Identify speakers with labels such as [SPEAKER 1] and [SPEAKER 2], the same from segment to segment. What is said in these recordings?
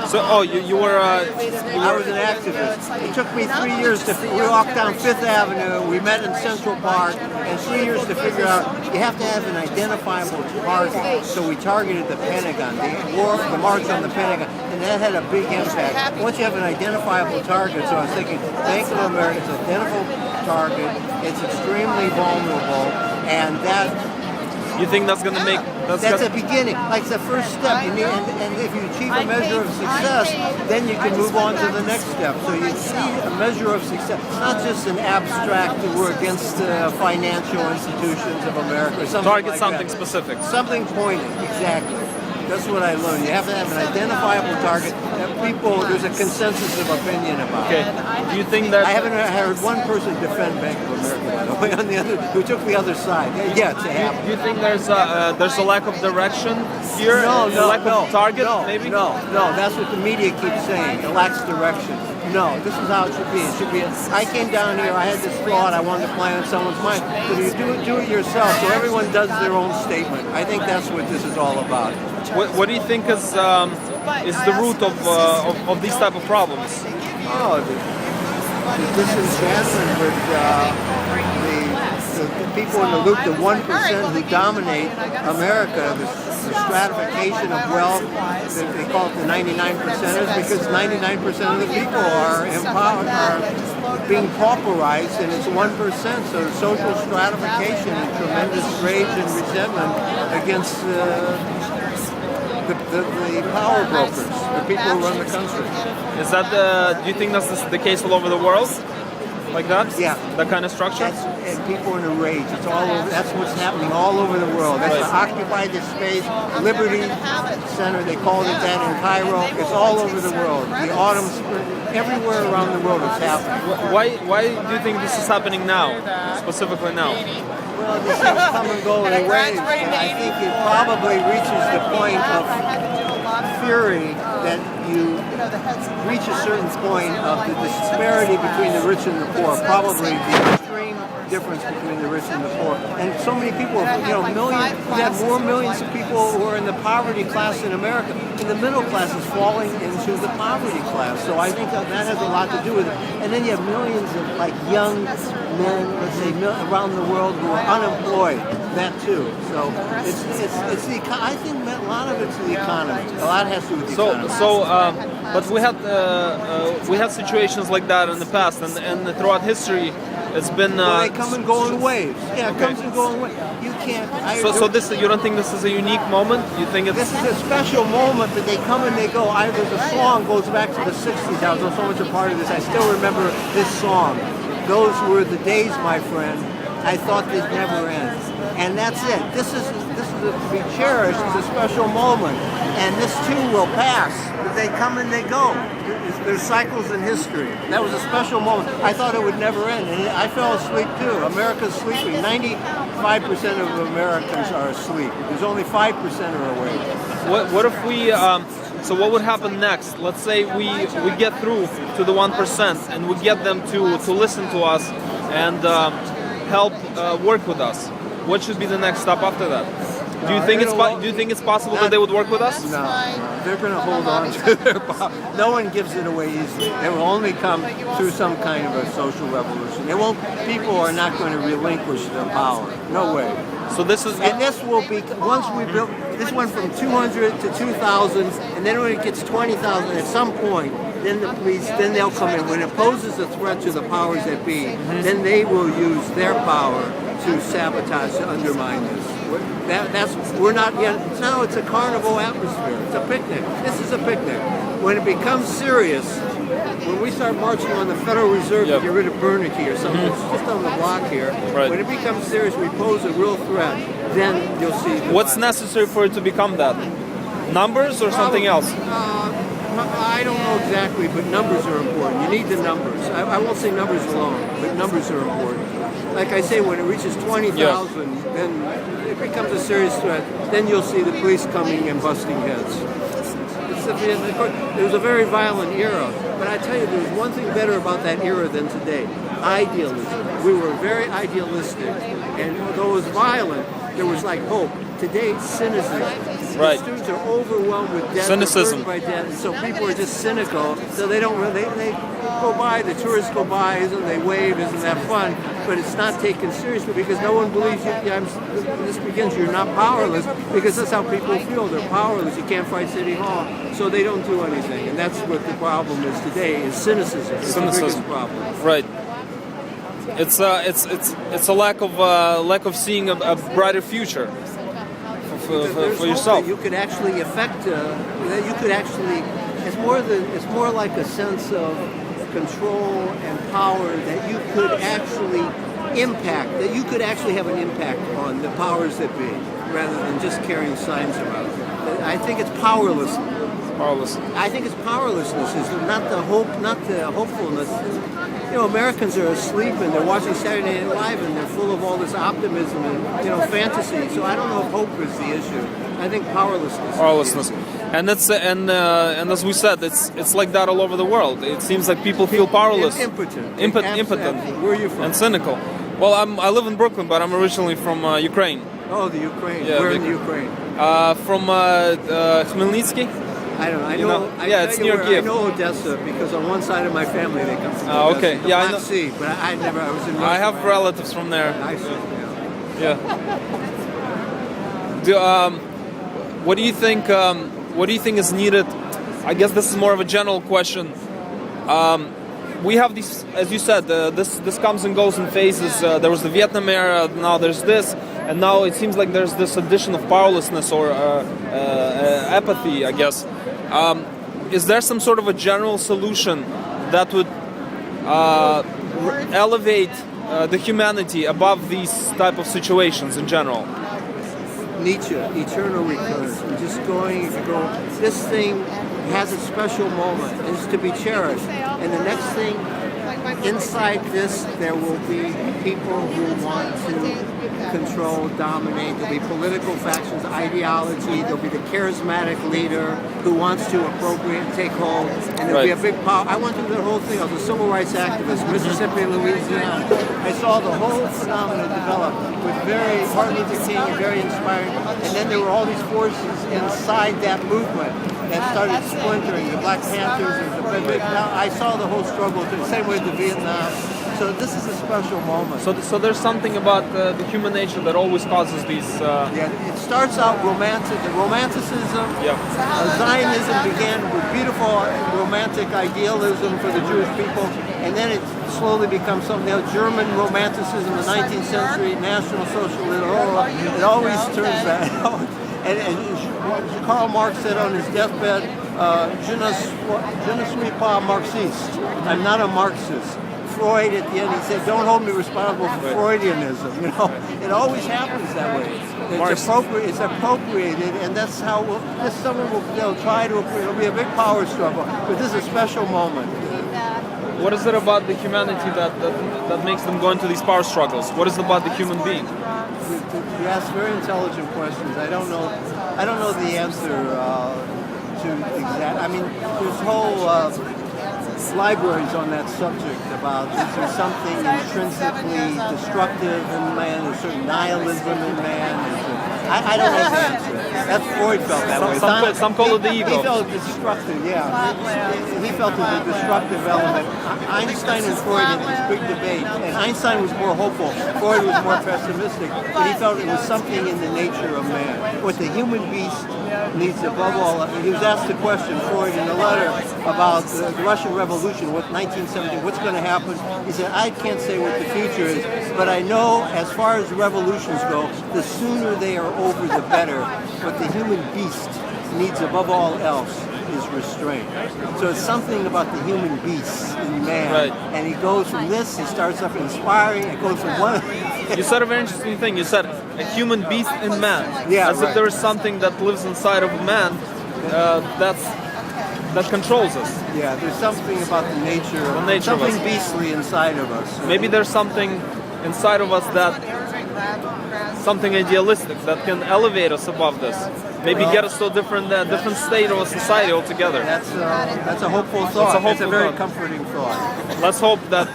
[SPEAKER 1] So, you were.
[SPEAKER 2] I was an activist. It took me 3 years we walked down Fifth Avenue, we met in Central Park, and 3 years to figure out you have to have an identifiable target. So we targeted the Pentagon, the march on the Pentagon, and that had a big impact. Once you have an identifiable target, so I was thinking, Bank of America is an identifiable target, it's extremely vulnerable, and that
[SPEAKER 1] You think that's gonna make?
[SPEAKER 2] That's a beginning. Like it's the first step. You need, and if you achieve a measure of success, then you can move on to the next step. So you see a measure of success, not just an abstract that we're against financial institutions of America or something.
[SPEAKER 1] Target
[SPEAKER 2] like
[SPEAKER 1] something
[SPEAKER 2] that.
[SPEAKER 1] specific.
[SPEAKER 2] Something pointed, exactly. That's what I learned. You have to have an identifiable target that people, there's a consensus of opinion about.
[SPEAKER 1] Okay. Do you think that?
[SPEAKER 2] I haven't heard one person defend Bank of America, by the way, on the other, who took the other side. Yeah, it's happened.
[SPEAKER 1] Do you think there's a lack of direction here?
[SPEAKER 2] No,
[SPEAKER 1] a lack of target, maybe?
[SPEAKER 2] No, that's what the media keeps saying. It lacks direction. No, this is how it should be. It should be. I came down here. I had this thought. I wanted to plant in someone's mind. But you do it yourself. So everyone does their own statement. I think that's what this is all about.
[SPEAKER 1] What do you think is the root of these type of problems?
[SPEAKER 2] Oh, the disenchantment with the people in the loop, the 1% who dominate America, the stratification of wealth. They call it the 99%ers because 99% of the people are empowered, are being pauperized, and it's 1%. So social stratification and tremendous rage and resentment against the power brokers, the people who run the country.
[SPEAKER 1] Is that do you think that's the case all over the world? Like that?
[SPEAKER 2] Yeah.
[SPEAKER 1] That kind of structure?
[SPEAKER 2] And people are in a rage. It's all over, that's what's happening all over the world. That's
[SPEAKER 1] Right.
[SPEAKER 2] Occupy the Space, Liberty Center, they called it that in Cairo. It's all over the world. The autumn, spring, everywhere around the world it's happening.
[SPEAKER 1] Why do you think this is happening now, specifically now?
[SPEAKER 2] Well, these things come and go in waves, and I think it probably reaches the point of fury that you reach a certain point of the disparity between the rich and the poor, probably the extreme difference between the rich and the poor. And so many people, we have more millions of people who are in the poverty class in America, and the middle class is falling into the poverty class. So I think that has a lot to do with it. And then you have millions of young men, let's say, around the world who are unemployed. That too. So it's the I think a lot of it's the economy. A lot has to do with the economy.
[SPEAKER 1] But we had situations like that in the past, and throughout history, it's been.
[SPEAKER 2] They come and go in waves. Yeah, it comes and goes in waves. You can't.
[SPEAKER 1] So this, you don't think this is a unique moment? You think it's?
[SPEAKER 2] This is a special moment that they come and they go. There's a song goes back to the '60s. I was so much a part of this. I still remember this song. Those were the days, my friend. I thought they'd never end. And that's it. This is to be cherished. It's a special moment. And this too will pass. But they come and they go. There's cycles in history. That was a special moment. I thought it would never end. And I fell asleep too. America's sleeping. 95% of Americans are asleep. There's only 5% are awake.
[SPEAKER 1] What if we... So what would happen next? Let's say we get through to the 1% and we get them to listen to us and help work with us. What should be the next step after that? Do you think it's possible that they would work with us?
[SPEAKER 2] No, they're going to hold on to their power. No one gives it away easily. It will only come through some kind of a social revolution. It won't. People are not going to relinquish their power. No way.
[SPEAKER 1] So this
[SPEAKER 2] will be once we built. This went from 200 to 2,000, and then when it gets 20,000, at some point, then the police, then they'll come in. When it poses a threat to the powers that be, then they will use their power to sabotage, to undermine this. We're not yet. No, it's a carnival atmosphere. It's a picnic. This is a picnic. When it becomes serious, when we start marching on the Federal Reserve to get rid of Bernanke or something, it's just on the block here.
[SPEAKER 1] Right.
[SPEAKER 2] When it becomes serious, we pose a real threat. Then you'll see.
[SPEAKER 1] What's necessary for it to become that? Numbers or something else?
[SPEAKER 2] I don't know exactly, but numbers are important. You need the numbers. I won't say numbers alone, but numbers are important. Like I say, when it reaches 20,000, then it becomes a serious threat. Then you'll see the police coming and busting heads. It was a very violent era, but I tell you, there was one thing better about that era than today. Idealism. We were very idealistic, and although it was violent, there was hope. Today, cynicism.
[SPEAKER 1] Right.
[SPEAKER 2] Students are overwhelmed with debt.
[SPEAKER 1] Cynicism.
[SPEAKER 2] They're burdened by debt. So people are just cynical. So they don't really, they go by, the tourists go by, isn't they wave, isn't that fun? But it's not taken seriously because no one believes you. This begins, you're not powerless, because that's how people feel. They're powerless. You can't fight City Hall. So they don't do anything. And that's what the problem is today, is cynicism. It's the biggest problem.
[SPEAKER 1] Right. It's a lack of seeing a brighter future for yourself.
[SPEAKER 2] You could actually affect. You could actually. It's more like a sense of control and power that you could actually impact. That you could actually have an impact on the powers that be, rather than just carrying signs around. I think it's powerlessness. I think it's powerlessness. Is not the hope, not the hopefulness. You know, Americans are asleep and they're watching Saturday Night Live and they're full of all this optimism and fantasy. So I don't know if hope is the issue. I think powerlessness.
[SPEAKER 1] Powerlessness, and that's and as we said, it's like that all over the world. It seems like people feel powerless,
[SPEAKER 2] impotent.
[SPEAKER 1] impotent,
[SPEAKER 2] Where are you from?
[SPEAKER 1] and cynical. Well, I live in Brooklyn, but I'm originally from Ukraine.
[SPEAKER 2] Oh, the Ukraine.
[SPEAKER 1] Yeah,
[SPEAKER 2] Where in the Ukraine?
[SPEAKER 1] From Khmelnytsky.
[SPEAKER 2] I don't know. I
[SPEAKER 1] You
[SPEAKER 2] know.
[SPEAKER 1] know, yeah, it's near
[SPEAKER 2] I
[SPEAKER 1] Kiev.
[SPEAKER 2] know Odessa because on one side of my family they come from
[SPEAKER 1] Oh,
[SPEAKER 2] Odessa.
[SPEAKER 1] okay.
[SPEAKER 2] The
[SPEAKER 1] Yeah, I
[SPEAKER 2] Black
[SPEAKER 1] know.
[SPEAKER 2] Sea, but I never. I was in.
[SPEAKER 1] I
[SPEAKER 2] Russia.
[SPEAKER 1] have relatives from there.
[SPEAKER 2] I see. Yeah.
[SPEAKER 1] Yeah. What do you think? What do you think is needed? I guess this is more of a general question. We have these, as you said, this comes and goes in phases. There was the Vietnam era, now there's this, and now it seems like there's this addition of powerlessness or apathy, I guess. Is there some sort of a general solution that would elevate the humanity above these type of situations in general?
[SPEAKER 2] Nietzsche, eternal recurrence. We're just going to go. This thing has a special moment. It's to be cherished. And the next thing, inside this, there will be people who want to control, dominate. There'll be political factions, ideology. There'll be the charismatic leader who wants to appropriate, take hold. And there'll be a big power. I went through the whole thing. I was a civil rights activist, Mississippi, Louisiana. I saw the whole phenomenon develop with very Martin Luther King and very inspiring. And then there were all these forces inside that movement that started splintering. The Black Panthers and the Red. Now I saw the whole struggle the same way to Vietnam. So this is a special moment.
[SPEAKER 1] So there's something about the human nature that always causes these.
[SPEAKER 2] Yeah, it starts out romanticism.
[SPEAKER 1] Yeah.
[SPEAKER 2] Zionism began with beautiful romantic idealism for the Jewish people, and then it slowly becomes something else. German romanticism, the 19th century, National Socialism. It always turns that. And Karl Marx said on his deathbed, "Je ne suis pas Marxiste." I'm not a Marxist. Freud at the end, he said, "Don't hold me responsible for Freudianism." You know, it always happens that way. It's appropriated, and that's how this someone they'll try to. It'll be a big power struggle, but this is a special moment.
[SPEAKER 1] What is it about the humanity that makes them go into these power struggles? What is it about the human being?
[SPEAKER 2] You ask very intelligent questions. I don't know the answer to exact. I mean, there's whole libraries on that subject about is there something intrinsically destructive in man, a certain nihilism in man. I don't know the answer. That's Freud felt that way.
[SPEAKER 1] Some call it the ego.
[SPEAKER 2] He felt destructive, yeah. He felt it was a destructive element. Einstein and Freud had this big debate, and Einstein was more hopeful. Freud was more pessimistic, but he felt it was something in the nature of man. What the human beast needs above all. He was asked the question, Freud, in a letter about the Russian Revolution, 1917, what's going to happen? He said, I can't say what the future is, but I know as far as revolutions go, the sooner they are over, the better. What the human beast needs above all else is restraint. So it's something about the human beast in man.
[SPEAKER 1] Right.
[SPEAKER 2] And he goes from this, he starts up inspiring, it goes from one...
[SPEAKER 1] You said a very interesting thing. You said a human beast in man.
[SPEAKER 2] Yeah,
[SPEAKER 1] as if there is something that lives inside of man that controls us.
[SPEAKER 2] Yeah, there's something about the nature of
[SPEAKER 1] something
[SPEAKER 2] us. Beastly inside of us.
[SPEAKER 1] Maybe there's something inside of us something idealistic that can elevate us above this. Maybe get us to a different state of a society altogether.
[SPEAKER 2] That's a hopeful thought. That's a very comforting thought.
[SPEAKER 1] Let's hope that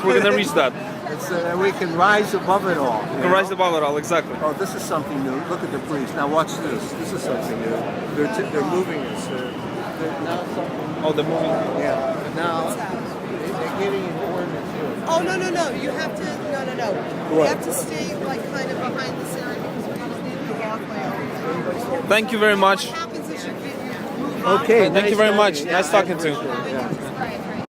[SPEAKER 1] we're going to reach that.
[SPEAKER 2] It's we can rise above it all.
[SPEAKER 1] To rise above it all, exactly.
[SPEAKER 2] Oh, this is something new. Look at the priest. Now watch this. This is something new. They're moving us. They're now something.
[SPEAKER 1] Oh, the moving.
[SPEAKER 2] Yeah. Now they're getting an ordinance here.
[SPEAKER 3] Oh, no. You have to, no. You
[SPEAKER 2] What?
[SPEAKER 3] have to stay like kind of behind this area because we're going to leave the walkway over there.
[SPEAKER 1] Thank you very much.
[SPEAKER 3] What happens is you move
[SPEAKER 2] Okay.
[SPEAKER 1] Thank you very
[SPEAKER 2] nice
[SPEAKER 1] much.
[SPEAKER 2] talking.
[SPEAKER 1] Nice
[SPEAKER 2] Yeah, I
[SPEAKER 1] talking to you.
[SPEAKER 2] appreciate it.